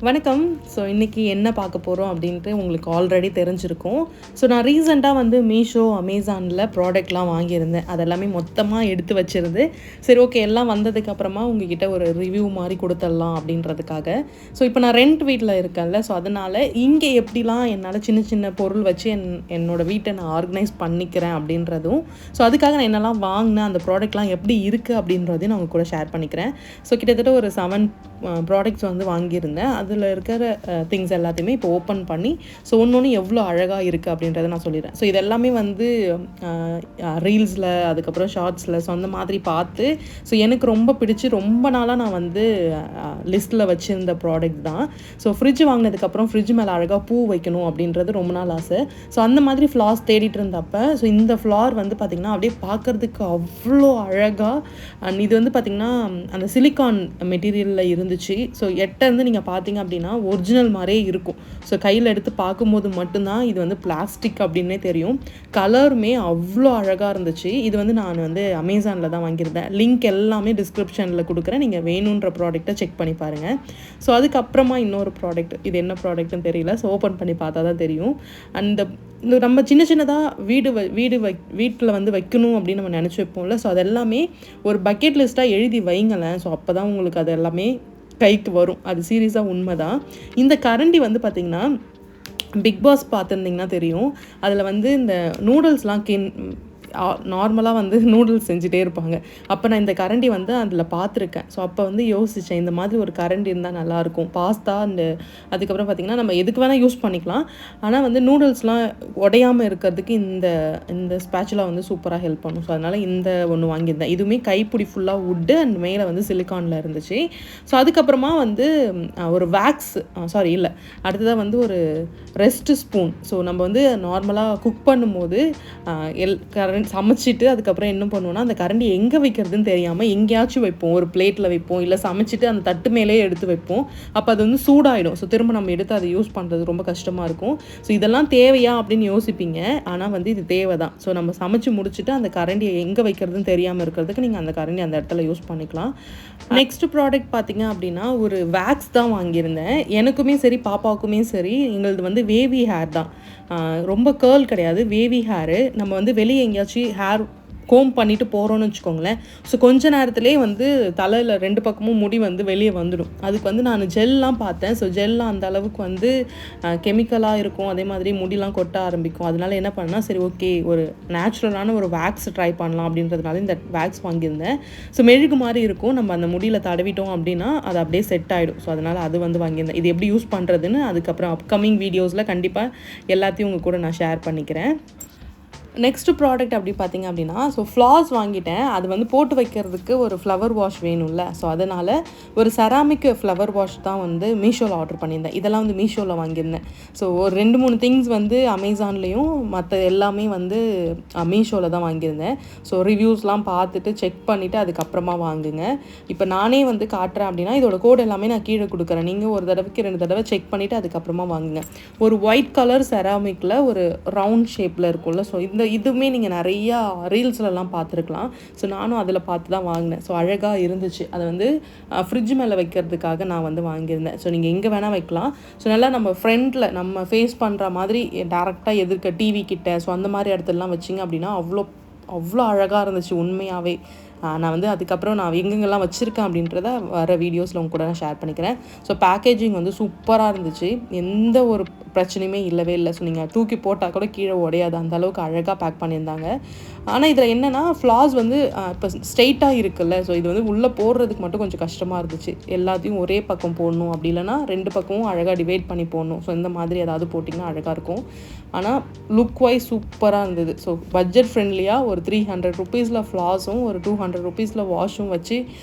வணக்கம். ஸோ இன்றைக்கி என்ன பார்க்க போகிறோம் அப்படின்ட்டு உங்களுக்கு ஆல்ரெடி தெரிஞ்சிருக்கும். ஸோ நான் ரீசெண்டாக வந்து மீஷோ, அமேசானில் ப்ராடக்ட்லாம் வாங்கியிருந்தேன். அதெல்லாமே மொத்தமாக எடுத்து வச்சிருந்து, சரி ஓகே எல்லாம் வந்ததுக்கப்புறமா உங்ககிட்ட ஒரு ரிவ்யூ மாதிரி கொடுத்துடலாம் அப்படின்றதுக்காக. ஸோ இப்போ நான் ரெண்ட் வீட்டில் இருக்கேன்ல, ஸோ அதனால் இங்கே எப்படிலாம் என்னால் சின்ன சின்ன பொருள் வச்சு என்னோடய வீட்டை நான் ஆர்கனைஸ் பண்ணிக்கிறேன் அப்படின்றதும், ஸோ அதுக்காக நான் என்னெல்லாம் வாங்கினேன், அந்த ப்ராடக்ட்லாம் எப்படி இருக்குது அப்படின்றதையும் நான் உங்கள் கூட ஷேர் பண்ணிக்கிறேன். ஸோ கிட்டத்தட்ட ஒரு 7 ப்ராடக்ட்ஸ் வந்து வாங்கியிருந்தேன். அதில் இருக்கிற திங்ஸ் எல்லாத்தையுமே இப்போ ஓப்பன் பண்ணி, ஸோ ஒன்று எவ்வளோ அழகாக இருக்குது அப்படின்றத நான் சொல்லிடுறேன். ஸோ இது எல்லாமே வந்து ரீல்ஸில், அதுக்கப்புறம் ஷார்ட்ஸில், ஸோ அந்த மாதிரி பார்த்து, ஸோ எனக்கு ரொம்ப பிடிச்சி ரொம்ப நாளாக நான் வந்து லிஸ்ட்டில் வச்சுருந்த ப்ராடக்ட் தான். ஸோ ஃப்ரிட்ஜ் வாங்கினதுக்கப்புறம் ஃப்ரிட்ஜ் மேலே அழகாக பூ வைக்கணும் அப்படின்றது ரொம்ப நாள் ஆசை. ஸோ அந்த மாதிரி ஃப்ளார்ஸ் தேடிட்டு இருந்தப்போ, ஸோ இந்த ஃப்ளார் வந்து பார்த்திங்கன்னா அப்படியே பார்க்குறதுக்கு அவ்வளோ அழகாக, அண்ட் இது வந்து பார்த்திங்கன்னா அந்த சிலிக்கான் மெட்டீரியலில் இருந்துச்சு. ஸோ எட்டேருந்து நீங்கள் பார்த்தீங்க அப்படின்னா ஒரிஜினல் மாதிரியே இருக்கும். ஸோ கையில் எடுத்து பார்க்கும்போது மட்டும்தான் இது வந்து பிளாஸ்டிக் அப்படின்னே தெரியும். கலருமே அவ்வளோ அழகாக இருந்துச்சு. இது வந்து நான் வந்து அமேசானில் தான் வாங்கியிருந்தேன். லிங்க் எல்லாமே டிஸ்கிரிப்ஷனில் கொடுக்குறேன், நீங்கள் வேணுன்ற ப்ராடக்ட்டை செக் பண்ணி பாருங்கள். ஸோ அதுக்கப்புறமா இன்னொரு ப்ராடக்ட், இது என்ன ப்ராடக்ட்னு தெரியல, ஸோ ஓப்பன் பண்ணி பார்த்தா தான் தெரியும். அந்த நம்ம சின்ன சின்னதாக வீட்டில் வந்து வைக்கணும் அப்படின்னு நம்ம நினச்சி வைப்போம்ல, ஸோ அதெல்லாமே ஒரு பக்கெட் லிஸ்ட்டாக எழுதி வைங்களேன். ஸோ அப்போ தான் உங்களுக்கு அது எல்லாமே கைக்கு வரும். அது சீரியஸாக உண்மை தான். இந்த கரண்டி வந்து பார்த்திங்கன்னா, பிக் பாஸ் பார்த்துருந்திங்கன்னா தெரியும். அதில் வந்து இந்த நூடுல்ஸ்லாம் நார்மலாக வந்து நூடுல்ஸ் செஞ்சுட்டே இருப்பாங்க. அப்போ நான் இந்த கரண்டி வந்து அதில் பார்த்துருக்கேன். ஸோ அப்போ வந்து யோசித்தேன், இந்த மாதிரி ஒரு கரண்டி இருந்தால் நல்லாயிருக்கும். பாஸ்தா அதுக்கப்புறம் பார்த்திங்கன்னா நம்ம எதுக்கு வேணால் யூஸ் பண்ணிக்கலாம். ஆனால் வந்து நூடுல்ஸ்லாம் உடையாமல் இருக்கிறதுக்கு இந்த ஸ்பேச்சுலா வந்து சூப்பராக ஹெல்ப் பண்ணும். ஸோ அதனால் இந்த ஒன்று வாங்கியிருந்தேன். இதுவுமே கைப்பிடி ஃபுல்லாக வுட்டு அண்ட் மேலே வந்து சிலிக்கானில் இருந்துச்சு. ஸோ அதுக்கப்புறமா வந்து ஒரு வேக்ஸ் அடுத்ததாக வந்து ஒரு ரெஸ்ட் ஸ்பூன். ஸோ நம்ம வந்து நார்மலாக குக் பண்ணும்போது சமைச்சிட்டு அதுக்கப்புறம் என்ன பண்ணுவோம்னா, அந்த கரண்டி எங்கே வைக்கிறதுன்னு தெரியாமல் எங்கேயாச்சும் வைப்போம். ஒரு பிளேட்டில் வைப்போம், இல்லை சமைச்சிட்டு அந்த தட்டு மேலேயே எடுத்து வைப்போம். அப்போ அது வந்து சூடாயிடும். ஸோ திரும்ப நம்ம எடுத்து அதை யூஸ் பண்ணுறது ரொம்ப கஷ்டமாக இருக்கும். ஸோ இதெல்லாம் தேவையா அப்படின்னு யோசிப்பீங்க. ஆனால் வந்து இது தேவை தான். ஸோ நம்ம சமைச்சு முடிச்சுட்டு அந்த கரண்டியை எங்கே வைக்கிறதுன்னு தெரியாமல் இருக்கிறதுக்கு நீங்கள் அந்த கரண்டி அந்த இடத்துல யூஸ் பண்ணிக்கலாம். நெக்ஸ்ட் ப்ராடக்ட் பார்த்தீங்க அப்படின்னா, ஒரு வேக்ஸ் தான் வாங்கியிருந்தேன். எனக்குமே சரி, பாப்பாவுக்குமே சரி, எங்களது வந்து வேவி ஹேர் தான். ரொம்ப கேர்ள் கிடையாது, வேவி ஹேரு. நம்ம வந்து வெளியே எங்கேயாச்சும் ஹேர் கோம் பண்ணிவிட்டு போகிறோன்னு வச்சுக்கோங்களேன். ஸோ கொஞ்ச நேரத்துலேயே வந்து தலையில் 2 பக்கமும் முடி வந்து வெளியே வந்துடும். அதுக்கு வந்து நான் ஜெல்லாம் பார்த்தேன். ஸோ ஜெல்லாம் அந்த அளவுக்கு வந்து கெமிக்கலாக இருக்கும். அதே மாதிரி முடிலாம் கொட்ட ஆரம்பிக்கும். அதனால என்ன பண்ணால், சரி ஓகே ஒரு நேச்சுரலான ஒரு வேக்ஸ் ட்ரை பண்ணலாம் அப்படின்றதுனால இந்த வேக்ஸ் வாங்கியிருந்தேன். ஸோ மெழுகு மாதிரி இருக்கும். நம்ம அந்த முடியில் தடவிட்டோம் அப்படின்னா அது அப்படியே செட் ஆகிடும். ஸோ அதனால் அது வந்து வாங்கியிருந்தேன். இது எப்படி யூஸ் பண்ணுறதுன்னு அதுக்கப்புறம் அப்கமிங் வீடியோஸில் கண்டிப்பாக எல்லாத்தையும் உங்கள் கூட நான் ஷேர் பண்ணிக்கிறேன். நெக்ஸ்ட்டு ப்ராடக்ட் அப்படி பார்த்திங்க அப்படின்னா, ஸோ ஃப்ளார்ஸ் வாங்கிட்டேன். அது வந்து போட்டு வைக்கிறதுக்கு ஒரு ஃப்ளவர் வாஷ் வேணும்ல. ஸோ அதனால் ஒரு செராமிக் ஃப்ளவர் வாஷ் தான் வந்து மீஷோவில் ஆர்டர் பண்ணியிருந்தேன். இதெல்லாம் வந்து மீஷோவில் வாங்கியிருந்தேன். ஸோ ஒரு 2-3 திங்ஸ் வந்து அமேசான்லேயும், மற்ற எல்லாமே வந்து மீஷோவில் தான் வாங்கியிருந்தேன். ஸோ ரிவ்யூஸ்லாம் பார்த்துட்டு செக் பண்ணிவிட்டு அதுக்கப்புறமா வாங்குங்க. இப்போ நானே வந்து காட்டுறேன் அப்படின்னா, இதோட கோட் எல்லாமே நான் கீழே கொடுக்குறேன். நீங்கள் ஒரு தடவைக்கு 2 தடவை செக் பண்ணிவிட்டு அதுக்கப்புறமா வாங்குங்க. ஒரு ஒயிட் கலர் செராமிக்கில் ஒரு ரவுண்ட் ஷேப்பில் இருக்கும்ல, ஸோ இதுவுமே நீங்கள் நிறையா ரீல்ஸ்லலாம் பார்த்துருக்கலாம். ஸோ நானும் அதில் பார்த்து தான் வாங்கினேன். ஸோ அழகாக இருந்துச்சு. அதை வந்து ஃப்ரிட்ஜ் மேலே வைக்கிறதுக்காக நான் வந்து வாங்கியிருந்தேன். ஸோ நீங்கள் எங்கே வேணால் வைக்கலாம். ஸோ நல்லா நம்ம ஃப்ரண்டில் நம்ம ஃபேஸ் பண்ணுற மாதிரி டேரெக்டாக எதிர்க்க டிவி கிட்ட, ஸோ அந்த மாதிரி இடத்துலலாம் வச்சிங்க அப்படின்னா அவ்வளோ அழகாக இருந்துச்சு உண்மையாகவே. நான் வந்து அதுக்கப்புறம் நான் எங்கெங்கெல்லாம் வச்சுருக்கேன் அப்படின்றத வர வீடியோஸில் உங்க கூட நான் ஷேர் பண்ணிக்கிறேன். ஸோ பேக்கேஜிங் வந்து சூப்பராக இருந்துச்சு. எந்த ஒரு பிரச்சனையுமே இல்லவே இல்லை. ஸோ நீங்கள் தூக்கி போட்டால் கூட கீழே உடையாது, அந்த அளவுக்கு அழகாக பேக் பண்ணியிருந்தாங்க. ஆனால் இதில் என்னென்னா, ஃப்ளார்ஸ் வந்து இப்போ ஸ்ட்ரெயிட்டாக இருக்குல்ல, ஸோ இது வந்து உள்ளே போடுறதுக்கு மட்டும் கொஞ்சம் கஷ்டமாக இருந்துச்சு. எல்லாத்தையும் ஒரே பக்கம் போடணும், அப்படி இல்லைனா 2 பக்கமும் அழகாக டிவைட் பண்ணி போடணும். ஸோ இந்த மாதிரி ஏதாவது போட்டிங்கன்னா அழகாக இருக்கும். ஆனால் லுக் வைஸ் சூப்பராக இருந்தது. ஸோ பட்ஜெட் ஃப்ரெண்ட்லியாக ஒரு 300 ருபீஸில் ஃப்ளார்ஸும் ஒரு 200 200 ருபீஸில் வாஷும் வச்சு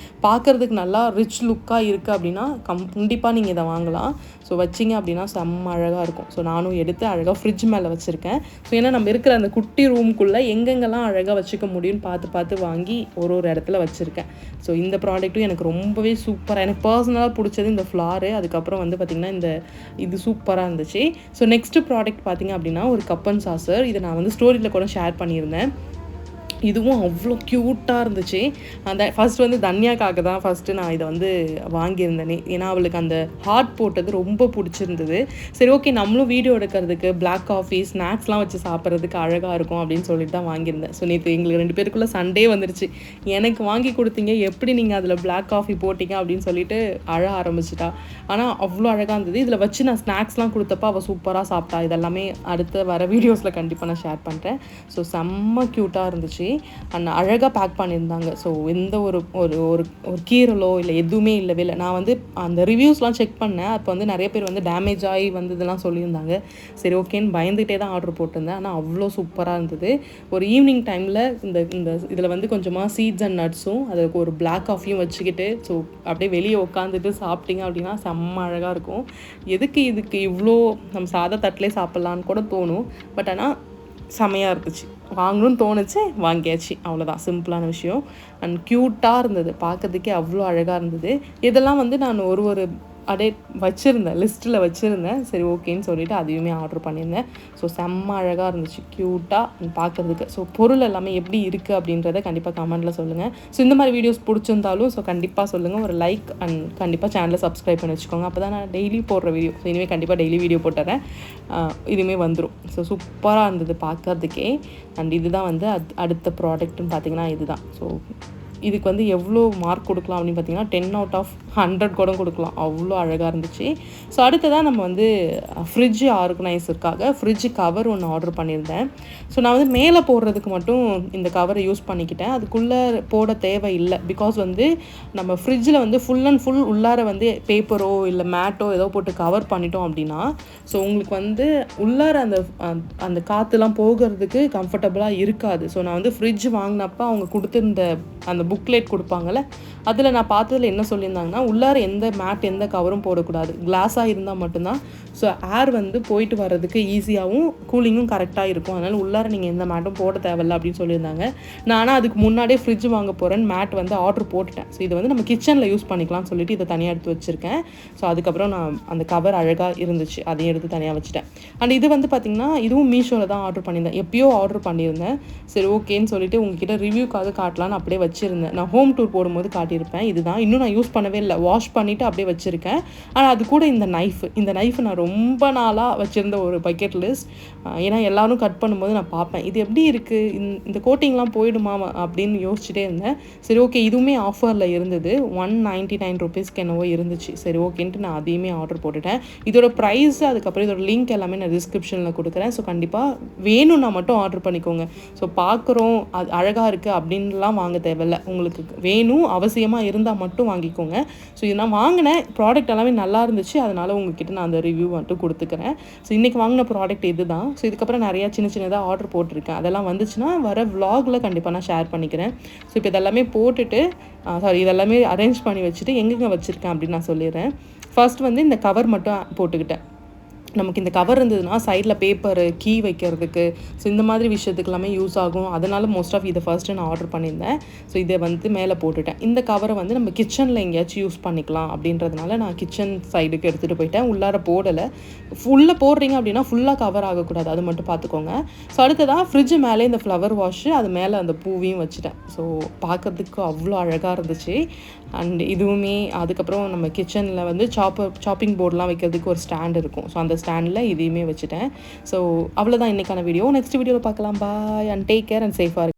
பார்க்குறதுக்கு நல்லா ரிச் லுக்காக இருக்குது அப்படின்னா கண்டிப்பாக நீங்கள் இதை வாங்கலாம். ஸோ வச்சிங்க அப்படின்னா செம்ம அழகாக இருக்கும். ஸோ நானும் எடுத்து அழகாக ஃப்ரிட்ஜ் மேலே வச்சுருக்கேன். ஸோ ஏன்னா நம்ம இருக்கிற அந்த குட்டி ரூம்குள்ளே எங்கெங்கெல்லாம் அழகாக வச்சுக்க முடியும்னு பார்த்து வாங்கி ஒரு இடத்துல வச்சுருக்கேன். ஸோ இந்த ப்ராடக்ட்டும் எனக்கு ரொம்பவே சூப்பராக, எனக்கு பர்சனலாக பிடிச்சது இந்த ஃப்ளாரு. அதுக்கப்புறம் வந்து பார்த்திங்கன்னா இது சூப்பராக இருந்துச்சு. ஸோ நெக்ஸ்ட்டு ப்ராடக்ட் பார்த்திங்க அப்படின்னா ஒரு கப் அண்ட் சாசர். இதை நான் வந்து ஸ்டோரியில் கூட ஷேர் பண்ணியிருந்தேன். இதுவும் அவ்வளோ க்யூட்டாக இருந்துச்சு. அந்த ஃபஸ்ட் வந்து தன்யாக்காக தான் ஃபஸ்ட்டு நான் இதை வந்து வாங்கியிருந்தேனே. ஏன்னா அவளுக்கு அந்த ஹார்ட் போட்டது ரொம்ப பிடிச்சிருந்தது. சரி ஓகே, நம்மளும் வீடியோ எடுக்கிறதுக்கு பிளாக் காஃபி ஸ்நாக்ஸ்லாம் வச்சு சாப்பிட்றதுக்கு அழகாக இருக்கும் அப்படின்னு சொல்லிட்டு தான் வாங்கியிருந்தேன். ஸோ நேற்று எங்களுக்கு 2 பேருக்குள்ளே சண்டே வந்துருச்சு. எனக்கு வாங்கி கொடுத்தீங்க, எப்படி நீங்கள் அதில் பிளாக் காஃபி போட்டிங்க அப்படின்னு சொல்லிட்டு அழ ஆரம்பிச்சிட்டா. ஆனால் அவ்வளோ அழகாக இருந்தது. இதில் வச்சு நான் ஸ்நாக்ஸ்லாம் கொடுத்தப்ப அவள் சூப்பராக சாப்பிட்டா. இதெல்லாமே அடுத்த வர வீடியோஸில் கண்டிப்பாக நான் ஷேர் பண்ணுறேன். ஸோ செம்ம க்யூட்டாக இருந்துச்சு. அண்ட் அழகாக பேக் பண்ணியிருந்தாங்க. ஸோ எந்த ஒரு ஒரு ஒரு கீரலோ இல்லை எதுவுமே இல்லவே இல்லை. நான் வந்து அந்த ரிவ்யூஸ்லாம் செக் பண்ணேன். அப்போ வந்து நிறைய பேர் வந்து டேமேஜ் ஆகி வந்ததெல்லாம் சொல்லியிருந்தாங்க. சரி ஓகேன்னு பயந்துகிட்டே தான் ஆர்டர் போட்டிருந்தேன். ஆனால் அவ்வளோ சூப்பராக இருந்தது. ஒரு ஈவினிங் டைமில் இந்த இதில் வந்து கொஞ்சமாக சீட்ஸ் அண்ட் நட்ஸும் அதுக்கு ஒரு பிளாக் காஃபியும் வச்சுக்கிட்டு ஸோ அப்படியே வெளியே உட்காந்துட்டு சாப்பிட்டீங்க அப்படின்னா செம்ம அழகாக இருக்கும். இதுக்கு இவ்வளோ நம்ம சாதா தட்டிலே சாப்பிட்லான்னு கூட தோணும். பட் ஆனால் செமையாக இருந்துச்சு. வாங்கணும்னு தோணுச்சு, வாங்கியாச்சு. அவ்வளோதான், சிம்பிளான விஷயம். அண்ட் க்யூட்டாக இருந்தது, பார்க்கறதுக்கே அவ்வளோ அழகாக இருந்தது. இதெல்லாம் வந்து நான் ஒரு அப்படியே வச்சுருந்தேன், லிஸ்ட்டில் வச்சுருந்தேன். சரி ஓகேன்னு சொல்லிவிட்டு அதையுமே ஆர்டர் பண்ணியிருந்தேன். ஸோ செம்ம அழகாக இருந்துச்சு, க்யூட்டாக பார்க்குறதுக்கு. ஸோ பொருள் எல்லாமே எப்படி இருக்குது அப்படின்றத கண்டிப்பாக கமெண்ட்டில் சொல்லுங்கள். ஸோ இந்த மாதிரி வீடியோஸ் பிடிச்சிருந்தாலும் ஸோ கண்டிப்பாக சொல்லுங்கள். ஒரு லைக் அண்ட் கண்டிப்பாக சேனலை சப்ஸ்கிரைப் பண்ணி வச்சுக்கோங்க. அப்போ தான் நான் டெய்லி போடுற வீடியோ, ஸோ இனிமேல் கண்டிப்பாக டெய்லி வீடியோ போட்டுறேன். இதுவுமே வந்துடும். ஸோ சூப்பராக இருந்தது பார்க்கறதுக்கே. அண்ட் இதுதான் வந்து அடுத்த ப்ராடக்ட்னு பார்த்தீங்கன்னா இதுதான். ஸோ இதுக்கு வந்து எவ்வளோ மார்க் கொடுக்கலாம் அப்படின்னு பார்த்தீங்கன்னா 10 out of 100 கூட கொடுக்கலாம். அவ்வளோ அழகாக இருந்துச்சு. ஸோ அடுத்ததாக நம்ம வந்து ஃப்ரிட்ஜ் ஆர்கனைசருக்காக ஃப்ரிட்ஜ் கவர் ஒன்று ஆர்டர் பண்ணியிருந்தேன். ஸோ நான் வந்து மேலே போடுறதுக்கு மட்டும் இந்த கவரை யூஸ் பண்ணிக்கிட்டேன். அதுக்குள்ளே போட தேவை இல்லை. பிகாஸ் வந்து நம்ம ஃப்ரிட்ஜில் வந்து ஃபுல் அண்ட் ஃபுல் உள்ளார வந்து பேப்பரோ இல்லை மேட்டோ ஏதோ போட்டு கவர் பண்ணிட்டோம் அப்படின்னா ஸோ உங்களுக்கு வந்து உள்ளார அந்த காற்றுலாம் போகிறதுக்கு கம்ஃபர்டபுளாக இருக்காது. ஸோ நான் வந்து ஃப்ரிட்ஜ் வாங்கினப்போ அவங்க கொடுத்துருந்த அந்த புக்லெட் கொடுப்பாங்கள்ல, அதில் நான் பார்த்ததில் என்ன சொல்லியிருந்தாங்கன்னா உள்ளார எந்த மேட் எந்த கவரும் போடக்கூடாது, கிளாஸாக இருந்தால் மட்டும்தான் ஸோ ஏர் வந்து போயிட்டு வர்றதுக்கு ஈஸியாகவும் கூலிங்கும் கரெக்டாக இருக்கும். அதனால் உள்ளார நீங்கள் எந்த மேட்டும் போட தேவையில்லை அப்படின்னு சொல்லியிருந்தாங்க. நான் ஆனால் அதுக்கு முன்னாடியே ஃப்ரிட்ஜ் வாங்க போகிறேன்னு மேட் வந்து ஆர்டர் போட்டுட்டேன். ஸோ இதை வந்து நம்ம கிச்சனில் யூஸ் பண்ணிக்கலாம்னு சொல்லிட்டு இதை தனியாக எடுத்து வச்சுருக்கேன். ஸோ அதுக்கப்புறம் நான் அந்த கவர் அழகாக இருந்துச்சு, அதையும் எடுத்து தனியாக வச்சுட்டேன். அண்ட் இது வந்து பார்த்திங்கன்னா இதுவும் மீஷோவில் தான் ஆர்டர் பண்ணியிருந்தேன். எப்பயோ ஆர்டர் பண்ணியிருந்தேன். சரி ஓகேன்னு சொல்லிட்டு உங்ககிட்ட ரிவ்யூக்காக காட்டலான்னு அப்படியே வச்சுருந்தேன். நான் ஹோம் டூர் போடும்போது காட்டியிருப்பேன். இதுதான் இன்னும் நான் யூஸ் பண்ணவே இல்லை, வாஷ் பண்ணிவிட்டு அப்படியே வச்சுருக்கேன். ஆனால் அது கூட இந்த நைஃப் நான் ரொம்ப நாளாக வச்சுருந்த ஒரு பக்கெட் லிஸ்ட். ஏன்னா எல்லோரும் கட் பண்ணும்போது நான் பார்ப்பேன் இது எப்படி இருக்குது, இந்த கோட்டிங்லாம் போயிடுமா அப்படின்னு யோசிச்சுட்டே இருந்தேன். சரி ஓகே, இதுவுமே ஆஃபரில் இருந்தது. 199 ருபீஸ்க்கு என்னவோ இருந்துச்சு. சரி ஓகேன்ட்டு நான் அதையுமே ஆர்டர் போட்டுட்டேன். இதோட ப்ரைஸ் அதுக்கப்புறம் இதோட லிங்க் எல்லாமே நான் டிஸ்கிரிப்ஷனில் கொடுக்குறேன். ஸோ கண்டிப்பாக வேணும்னா மட்டும் ஆர்டர் பண்ணிக்கோங்க. ஸோ பார்க்குறோம் அது அழகாக இருக்குது அப்படின்லாம் வாங்க தேவையில்லை. உங்களுக்கு வேணும் அவசியமாக இருந்தால் மட்டும் வாங்கிக்கோங்க. ஸோ இது நான் வாங்கினேன் ப்ராடக்ட் எல்லாமே நல்லா இருந்துச்சு. அதனால் உங்ககிட்ட நான் அந்த ரிவ்யூ மட்டும் கொடுத்துக்கிறேன். ஸோ இன்றைக்கி வாங்கின ப்ராடக்ட் இது தான். ஸோ இதுக்கப்புறம் நிறையா சின்னதாக ஆர்டர் போட்டிருக்கேன். அதெல்லாம் வந்துச்சுன்னா வர விலாகில் கண்டிப்பாக நான் ஷேர் பண்ணிக்கிறேன். ஸோ இப்போ இதெல்லாமே போட்டுட்டு இதெல்லாமே அரேஞ்ச் பண்ணி வச்சுட்டு எங்கெங்கே வச்சுருக்கேன் அப்படின்னு நான் சொல்லிடுறேன். ஃபர்ஸ்ட் வந்து இந்த கவர் மட்டும் போட்டுக்கிட்டேன். நமக்கு இந்த கவர் இருந்ததுன்னா சைடில் பேப்பரு கீ வைக்கிறதுக்கு ஸோ இந்த மாதிரி விஷயத்துக்கு எல்லாமே யூஸ் ஆகும். அதனால் மோஸ்ட் ஆஃப் இதை ஃபர்ஸ்ட்டு நான் ஆர்டர் பண்ணியிருந்தேன். ஸோ இதை வந்து மேலே போட்டுட்டேன். இந்த கவரை வந்து நம்ம கிச்சனில் எங்கேயாச்சும் யூஸ் பண்ணிக்கலாம் அப்படின்றதுனால நான் கிச்சன் சைடுக்கு எடுத்துகிட்டு போயிட்டேன். உள்ளார போடலை. ஃபுல்லாக போடுறீங்க அப்படின்னா ஃபுல்லாக கவர் ஆகக்கூடாது, அது மட்டும் பார்த்துக்கோங்க. ஸோ அடுத்ததான் ஃப்ரிட்ஜ் மேலே இந்த ஃப்ளவர் வாஷு அது மேலே அந்த பூவையும் வச்சுட்டேன். ஸோ பார்க்குறதுக்கு அவ்வளோ அழகாக இருந்துச்சு. அண்ட் இதுவுமே அதுக்கப்புறம் நம்ம கிச்சனில் வந்து சாப்பிங் போர்டெலாம் வைக்கிறதுக்கு ஒரு ஸ்டாண்ட் இருக்கும். ஸோ அந்த ஸ்டாண்டில் இதையுமே வச்சுட்டேன். ஸோ அவ்வளோதான் இன்றைக்கான வீடியோ. நெக்ஸ்ட் வீடியோவில் பார்க்கலாம். பாய் அண்ட் டேக் கேர் அண்ட் சேஃபாக